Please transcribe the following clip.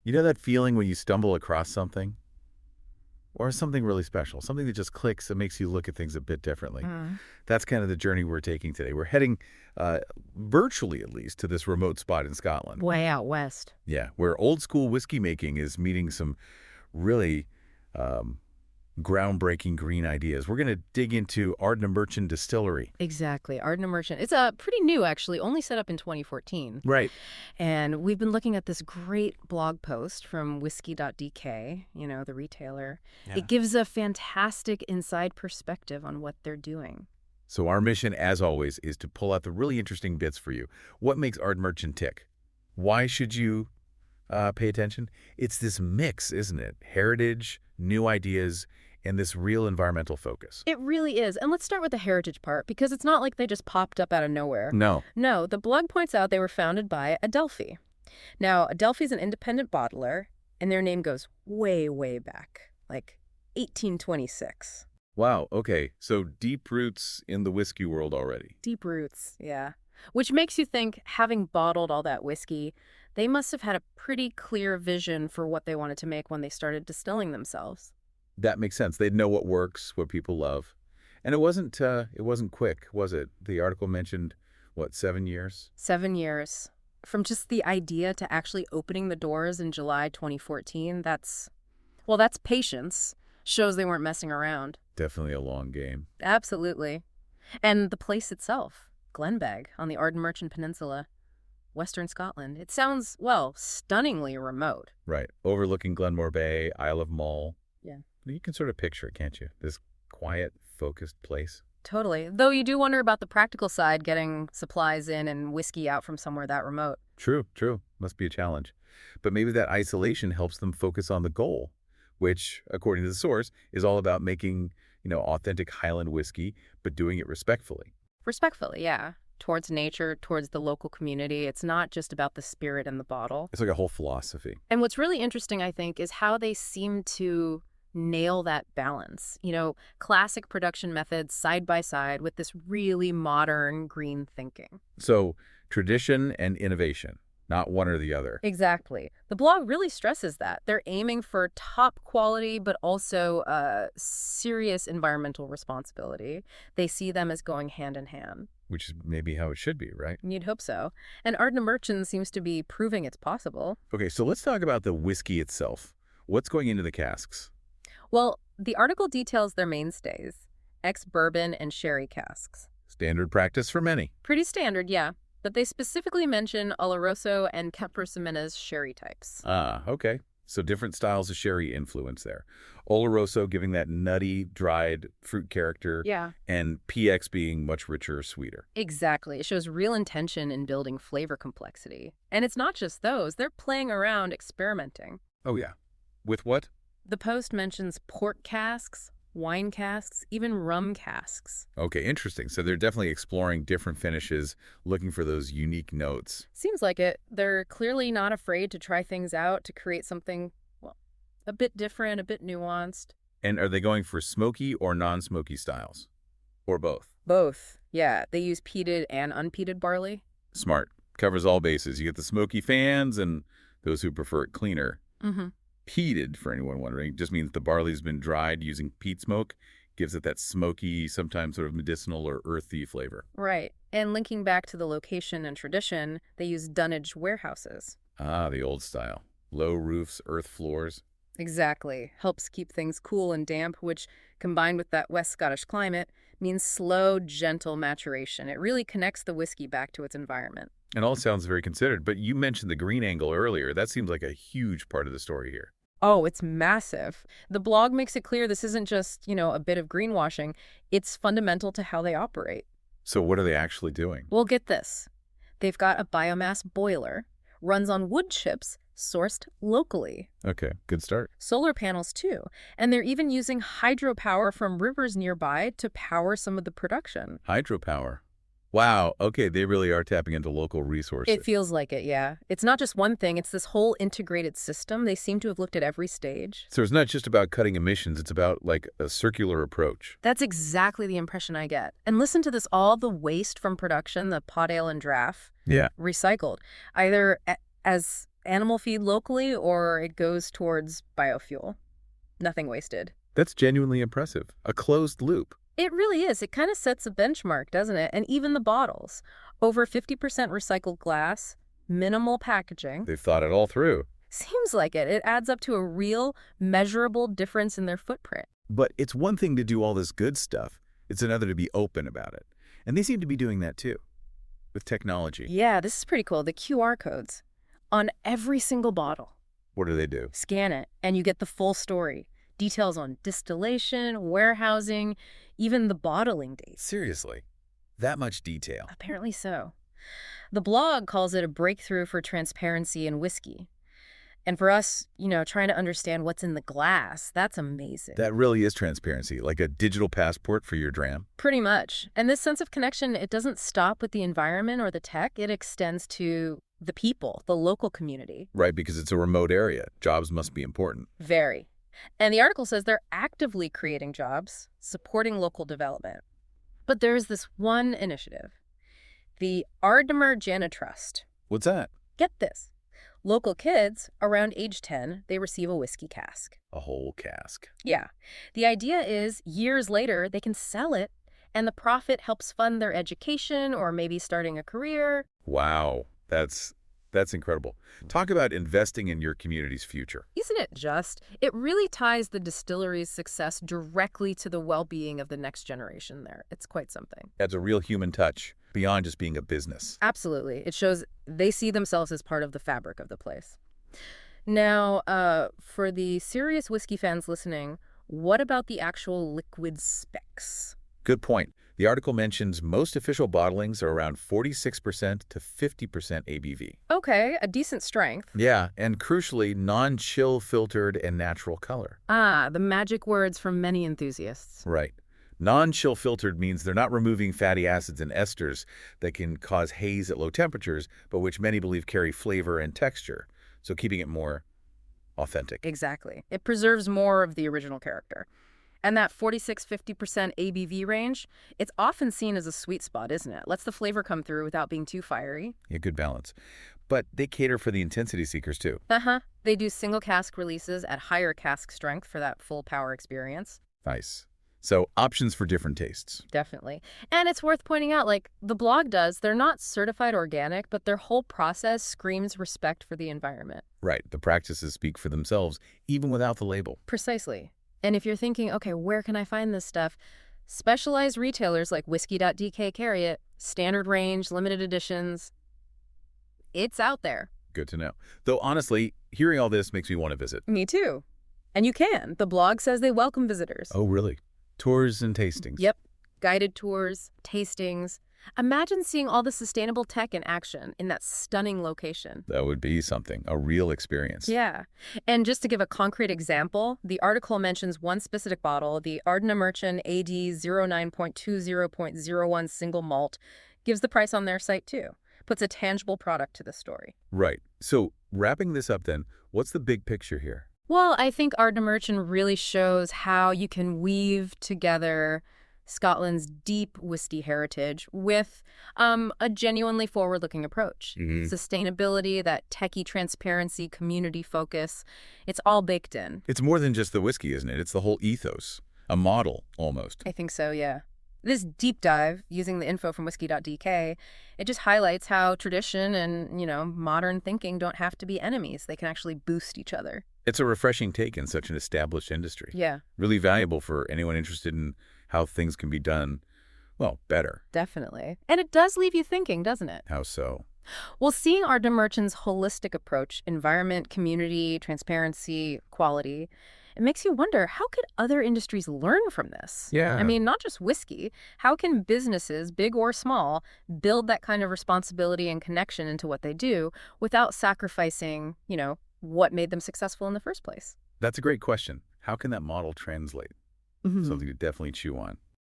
You know that feeling when you stumble across something? Or something really special, something that just clicks and makes you look at things a bit differently. Mm. That's kind of the journey we're taking today. We're heading, virtually at least, to this remote spot in Scotland. Way out west. Yeah, where old school whiskey making is meeting some really um, groundbreaking green ideas. We're going to dig into Ardnamurchan Distillery. Exactly. Ardnamurchan. It's pretty new, actually, only set up in 2014. Right. And we've been looking at this great blog post from Whisky.dk, the retailer. Yeah. It gives a fantastic inside perspective on what they're doing. So our mission, as always, is to pull out the really interesting bits for you. What makes Ardnamurchan tick? Why should you pay attention? It's this mix, isn't it? Heritage, new ideas, and this real environmental focus. It really is. And let's start with the heritage part, because it's not like they just popped up out of nowhere. No. No, the blog points out they were founded by Adelphi. Now, Adelphi is an independent bottler, and their name goes way, way back, like 1826. Wow, okay. So deep roots in the whiskey world already. Deep roots, yeah. Which makes you think, having bottled all that whiskey, they must have had a pretty clear vision for what they wanted to make when they started distilling themselves. That makes sense. They'd know what works, what people love. And it wasn't quick, was it? The article mentioned, what, 7 years? 7 years. From just the idea to actually opening the doors in July 2014, that's patience. Shows they weren't messing around. Definitely a long game. Absolutely. And the place itself, Glenbeg, on the Ardnamurchan Peninsula, Western Scotland. It sounds, well, stunningly remote. Right. Overlooking Glenmore Bay, Isle of Mull. Yeah. You can sort of picture it, can't you? This quiet, focused place. Totally. Though you do wonder about the practical side, getting supplies in and whiskey out from somewhere that remote. True. Must be a challenge. But maybe that isolation helps them focus on the goal, which, according to the source, is all about making, authentic Highland whiskey, but doing it respectfully. Respectfully, yeah. Towards nature, towards the local community. It's not just about the spirit in the bottle. It's like a whole philosophy. And what's really interesting, I think, is how they seem to nail that balance. Classic production methods side by side with this really modern green thinking. So tradition and innovation, not one or the other. Exactly. The blog really stresses that. They're aiming for top quality, but also serious environmental responsibility. They see them as going hand in hand. Which is maybe how it should be, right? You'd hope so. And Ardnamurchan seems to be proving it's possible. Okay, so let's talk about the whiskey itself. What's going into the casks? Well, the article details their mainstays, ex-bourbon and sherry casks. Standard practice for many. Pretty standard, yeah. But they specifically mention Oloroso and Capri-Ximenez sherry types. Ah, okay. So different styles of sherry influence there. Oloroso giving that nutty, dried fruit character. Yeah. And PX being much richer, sweeter. Exactly. It shows real intention in building flavor complexity. And it's not just those. They're playing around, experimenting. Oh, yeah. With what? The post mentions port casks, wine casks, even rum casks. Okay, interesting. So they're definitely exploring different finishes, looking for those unique notes. Seems like it. They're clearly not afraid to try things out to create something, well, a bit different, a bit nuanced. And are they going for smoky or non-smoky styles? Or both? Both. Yeah, they use peated and unpeated barley. Smart. Covers all bases. You get the smoky fans and those who prefer it cleaner. Mm-hmm. Peated, for anyone wondering, just means the barley's been dried using peat smoke. Gives it that smoky, sometimes sort of medicinal or earthy flavor. Right. And linking back to the location and tradition, they use dunnage warehouses. Ah, the old style. Low roofs, earth floors. Exactly. Helps keep things cool and damp, which, combined with that West Scottish climate, means slow, gentle maturation. It really connects the whiskey back to its environment. And all sounds very considered, but you mentioned the green angle earlier. That seems like a huge part of the story here. Oh, it's massive. The blog makes it clear this isn't just, a bit of greenwashing. It's fundamental to how they operate. So what are they actually doing? Well, get this. They've got a biomass boiler, runs on wood chips, sourced locally. Okay, good start. Solar panels, too. And they're even using hydropower from rivers nearby to power some of the production. Hydropower. Wow, okay, they really are tapping into local resources. It feels like it, yeah. It's not just one thing, it's this whole integrated system. They seem to have looked at every stage. So it's not just about cutting emissions, it's about, like, a circular approach. That's exactly the impression I get. And listen to this, all the waste from production, the pot ale and draff, Yeah. recycled, either as animal feed locally or it goes towards biofuel. Nothing wasted. That's genuinely impressive. A closed loop. It really is. It kind of sets a benchmark, doesn't it? And even the bottles. Over 50% recycled glass, minimal packaging. They've thought it all through. Seems like it. It adds up to a real, measurable difference in their footprint. But it's one thing to do all this good stuff. It's another to be open about it. And they seem to be doing that too, with technology. Yeah, this is pretty cool. The QR codes on every single bottle. What do they do? Scan it, and you get the full story. Details on distillation, warehousing, even the bottling dates. Seriously? That much detail? Apparently so. The blog calls it a breakthrough for transparency in whiskey. And for us, trying to understand what's in the glass, that's amazing. That really is transparency, like a digital passport for your dram. Pretty much. And this sense of connection, it doesn't stop with the environment or the tech. It extends to the people, the local community. Right, because it's a remote area. Jobs must be important. Very. And the article says they're actively creating jobs, supporting local development. But there's this one initiative, the Ardnamurchan Trust. What's that? Get this. Local kids, around age 10, they receive a whiskey cask. A whole cask. Yeah. The idea is, years later, they can sell it, and the profit helps fund their education or maybe starting a career. Wow. That's incredible. Talk about investing in your community's future. Isn't it just? It really ties the distillery's success directly to the well-being of the next generation there. It's quite something. Adds a real human touch, beyond just being a business. Absolutely. It shows they see themselves as part of the fabric of the place. Now, for the serious whiskey fans listening, what about the actual liquid specs? Good point. The article mentions most official bottlings are around 46% to 50% ABV. Okay, a decent strength. Yeah, and crucially, non-chill filtered and natural color. Ah, the magic words from many enthusiasts. Right. Non-chill filtered means they're not removing fatty acids and esters that can cause haze at low temperatures, but which many believe carry flavor and texture, so keeping it more authentic. Exactly. It preserves more of the original character. And that 46–50% ABV range, it's often seen as a sweet spot, isn't it? Lets the flavor come through without being too fiery. Yeah, good balance. But they cater for the intensity seekers, too. Uh-huh. They do single cask releases at higher cask strength for that full power experience. Nice. So options for different tastes. Definitely. And it's worth pointing out, like the blog does, they're not certified organic, but their whole process screams respect for the environment. Right. The practices speak for themselves, even without the label. Precisely. And if you're thinking, okay, where can I find this stuff? Specialized retailers like Whisky.dk carry it, standard range, limited editions. It's out there. Good to know. Though honestly, hearing all this makes me want to visit. Me too. And you can. The blog says they welcome visitors. Oh, really? Tours and tastings. Yep. Guided tours, tastings. Imagine seeing all the sustainable tech in action in that stunning location. That would be something, a real experience. Yeah. And just to give a concrete example, the article mentions one specific bottle, the Ardnamurchan AD 09.20.01 single malt, gives the price on their site too. Puts a tangible product to the story. Right. So wrapping this up then, what's the big picture here? Well, I think Ardnamurchan really shows how you can weave together Scotland's deep whiskey heritage with a genuinely forward-looking approach. Sustainability, that techie transparency, community focus, it's all baked in. It's more than just the whiskey, isn't it? It's the whole ethos, a model almost. I think so, yeah. This deep dive, using the info from Whisky.dk, it just highlights how tradition and, modern thinking don't have to be enemies. They can actually boost each other. It's a refreshing take in such an established industry. Yeah. Really valuable for anyone interested in how things can be done, well, better. Definitely. And it does leave you thinking, doesn't it? How so? Well, seeing Ardnamurchan's holistic approach, environment, community, transparency, quality, it makes you wonder, how could other industries learn from this? Yeah. I mean, not just whiskey. How can businesses, big or small, build that kind of responsibility and connection into what they do without sacrificing, what made them successful in the first place? That's a great question. How can that model translate? Something to definitely chew on.